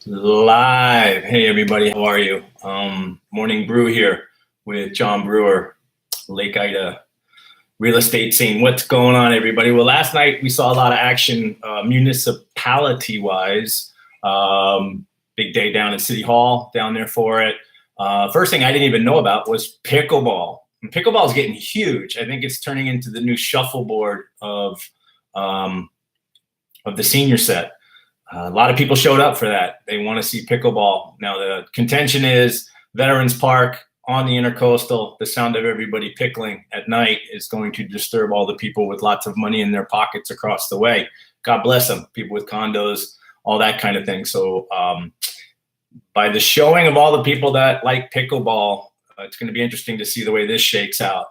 Live. Hey everybody, how are you? Morning Brew here with John Brewer, Lake Ida real estate scene. What's going on, everybody? Well, last night we saw a lot of action municipality-wise. Big day down at City Hall, down there for it. First thing I didn't even know about was pickleball. And pickleball is getting huge. I think it's turning into the new shuffleboard of the senior set. A lot of people showed up for that. They want to see pickleball. Now, the contention is Veterans Park on the Intercoastal. The sound of everybody pickling at night is going to disturb all the people with lots of money in their pockets across the way. God bless them, people with condos, all that kind of thing. So by the showing of all the people that like pickleball, it's going to be interesting to see the way this shakes out.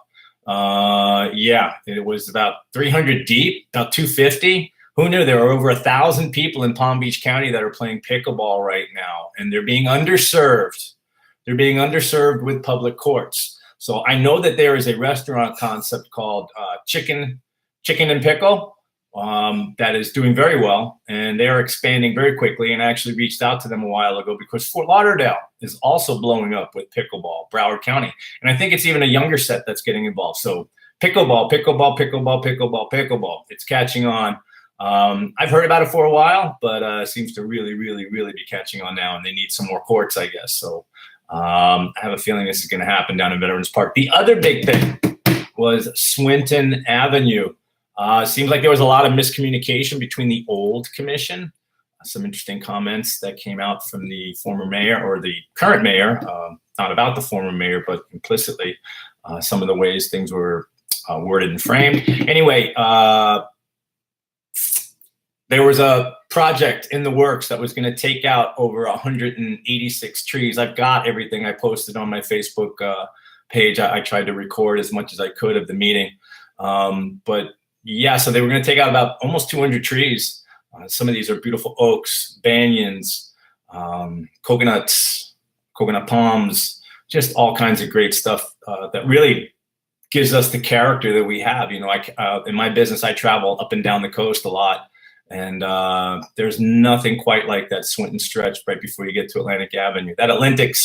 Yeah, it was about 300 deep, about 250. Who knew there were over 1,000 people in Palm Beach County that are playing pickleball right now, and they're being underserved. They're being underserved with public courts. So I know that there is a restaurant concept called Chicken and Pickle that is doing very well, and they are expanding very quickly. And I actually reached out to them a while ago because Fort Lauderdale is also blowing up with pickleball, Broward County, and I think it's even a younger set that's getting involved. So pickleball. It's catching on. I've heard about it for a while, but it seems to really be catching on now, and they need some more courts, I guess. So I have a feeling this is going to happen down in Veterans Park. The other big thing was Swinton Avenue. Seems like there was a lot of miscommunication between the old commission. Some interesting comments that came out from the former mayor, or the current mayor, not about the former mayor, but implicitly some of the ways things were worded and framed. Anyway, there was a project in the works that was going to take out over 186 trees. I've got everything I posted on my Facebook page. I tried to record as much as I could of the meeting. But yeah, so they were going to take out about almost 200 trees. Some of these are beautiful oaks, banyans, coconuts, coconut palms, just all kinds of great stuff that really gives us the character that we have. You know, in my business, I travel up and down the coast a lot. And there's nothing quite like that Swinton stretch right before you get to Atlantic Avenue. That Atlantic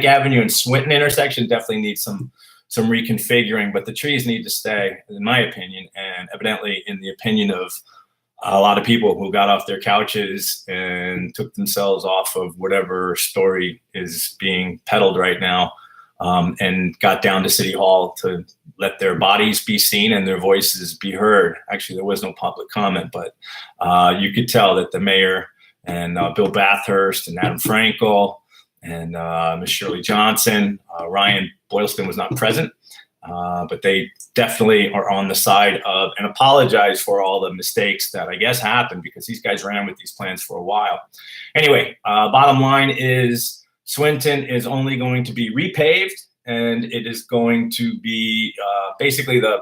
Avenue and Swinton intersection definitely needs some reconfiguring, but the trees need to stay, in my opinion, and evidently in the opinion of a lot of people who got off their couches and took themselves off of whatever story is being peddled right now, and got down to City Hall to let their bodies be seen and their voices be heard. Actually, there was no public comment, but you could tell that the mayor and Bill Bathurst and Adam Frankel and Ms. Shirley Johnson, Ryan Boylston was not present, but they definitely are on the side of and apologize for all the mistakes that I guess happened, because these guys ran with these plans for a while. Anyway, bottom line is Swinton is only going to be repaved, and it is going to be basically the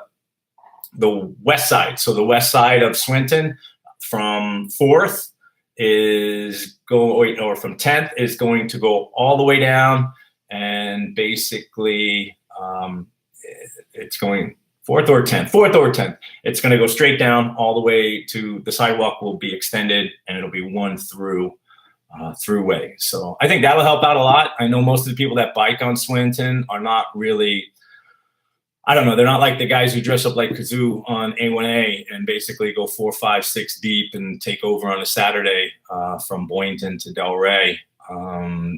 west side. So the west side of Swinton from 4th is or from 10th is going to go all the way down, and basically it's going 4th or 10th. It's going to go straight down all the way to the sidewalk will be extended, and it'll be one throughway. So I think that'll help out a lot. I know most of the people that bike on Swinton are not really, I don't know, they're not like the guys who dress up like Kazoo on A1A and basically go 4, 5, 6 deep and take over on a Saturday from Boynton to Delray.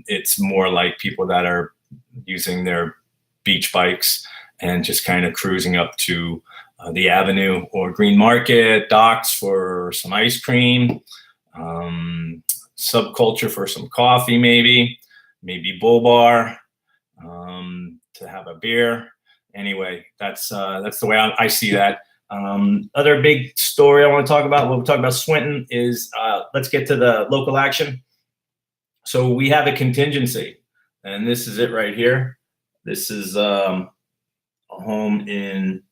It's more like people that are using their beach bikes and just kind of cruising up to the Avenue or Green Market docks for some ice cream, subculture for some coffee, maybe Bull Bar to have a beer. Anyway, that's the way I see that. Other big story I want to talk about, when we talk about Swinton, is let's get to the local action. So we have a contingency, and this is it right here. This is a home in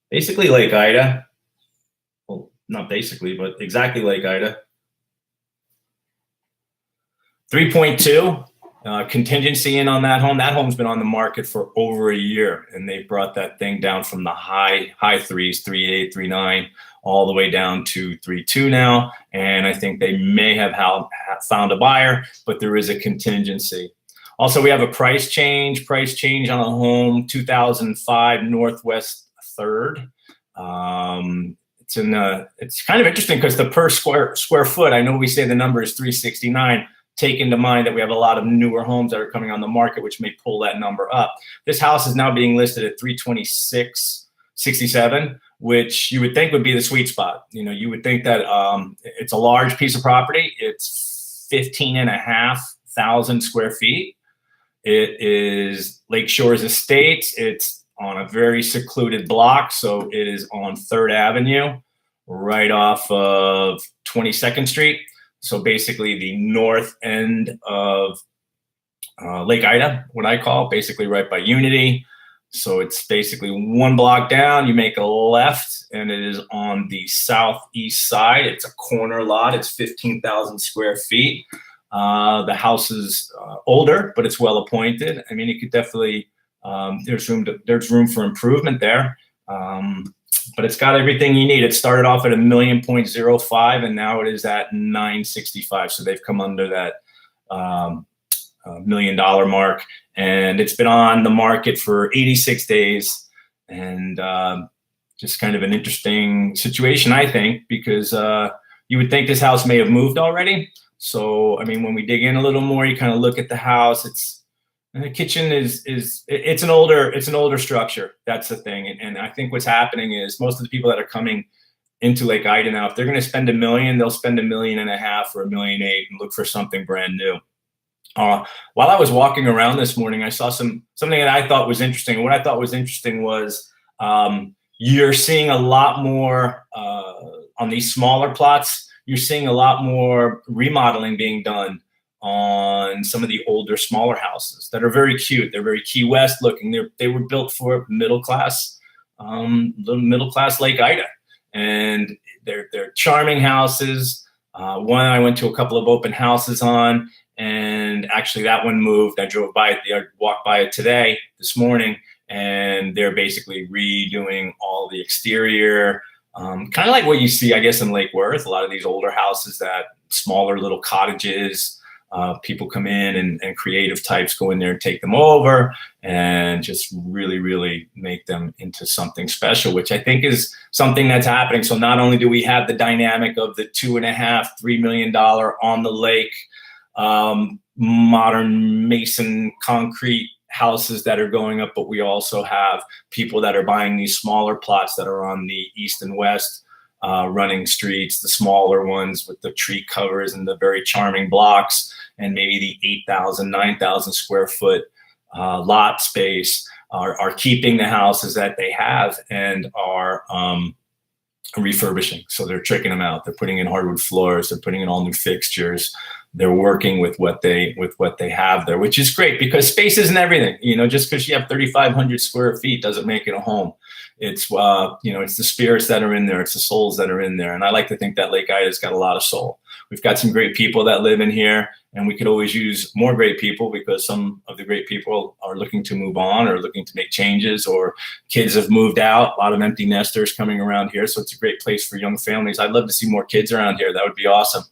basically Lake Ida. Well, not basically, but exactly Lake Ida. 3.2 contingency in on that home. That home's been on the market for over a year, and they brought that thing down from the high threes, 3.8, 3.9, all the way down to 3.2 now. And I think they may have found a buyer, but there is a contingency. Also, we have a price change on a home, 2005 Northwest 3rd. It's kind of interesting because the per square foot, I know we say the number is 369. Take into mind that we have a lot of newer homes that are coming on the market, which may pull that number up. This house is now being listed at 326.67, which you would think would be the sweet spot. You know, you would think that it's a large piece of property. It's 15,500 square feet. It is Lake Shores Estates. It's on a very secluded block, so it is on 3rd Avenue, right off of 22nd Street. So basically the north end of Lake Ida, what I call, basically right by Unity. So it's basically one block down, you make a left, and it is on the southeast side. It's a corner lot. It's 15,000 square feet. The house is older, but it's well appointed. I mean, it could definitely, there's room for improvement there. But it's got everything you need. It started off at $1.05 million, and now it is at $965. So they've come under that $1 million mark, and it's been on the market for 86 days. And just kind of an interesting situation, I think, because you would think this house may have moved already. So, I mean, when we dig in a little more, you kind of look at the house. The kitchen it's an older structure. That's the thing. And I think what's happening is most of the people that are coming into Lake Ida now, if they're going to spend $1 million, they'll spend $1.5 million or $1.8 million and look for something brand new. While I was walking around this morning, I saw something that I thought was interesting. And what I thought was interesting was you're seeing a lot more on these smaller plots. You're seeing a lot more remodeling being done on some of the older, smaller houses that are very cute. They're very Key West looking. They were built for middle class Lake Ida, and they're charming houses. One I went to a couple of open houses on, and actually that one moved. I drove by it. I walked by it this morning, and they're basically redoing all the exterior. Kind of like what you see, I guess, in Lake Worth. A lot of these older houses, that smaller little cottages. People come in and creative types go in there and take them over and just really, really make them into something special, which I think is something that's happening. So not only do we have the dynamic of the $2.5–3 million on the lake, modern mason concrete houses that are going up, but we also have people that are buying these smaller plots that are on the east and west running streets, the smaller ones with the tree covers and the very charming blocks, and maybe the 8,000, 9,000 square foot lot space are keeping the houses that they have and are refurbishing. So they're tricking them out. They're putting in hardwood floors. They're putting in all new fixtures. They're working with what they have there, which is great because space isn't everything. You know, just because you have 3,500 square feet doesn't make it a home. It's it's the spirits that are in there. It's the souls that are in there. And I like to think that Lake Ida's got a lot of soul. We've got some great people that live in here, and we could always use more great people because some of the great people are looking to move on or looking to make changes, or kids have moved out. A lot of empty nesters coming around here. So it's a great place for young families. I'd love to see more kids around here. That would be awesome.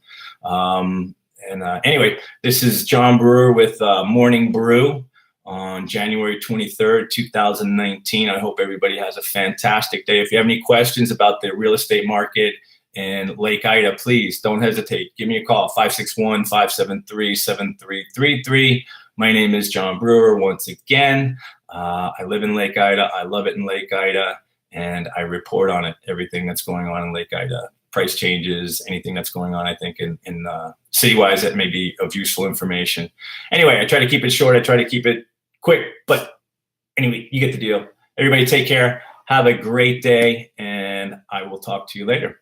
Anyway, this is John Brewer with Morning Brew on January 23rd, 2019. I hope everybody has a fantastic day. If you have any questions about the real estate market in Lake Ida, please don't hesitate. Give me a call, 561-573-7333. My name is John Brewer. Once again, I live in Lake Ida. I love it in Lake Ida, and I report on it, everything that's going on in Lake Ida. Price changes, anything that's going on, I think, in city-wise that may be of useful information. Anyway, I try to keep it short. I try to keep it quick. But anyway, you get the deal. Everybody take care. Have a great day, and I will talk to you later.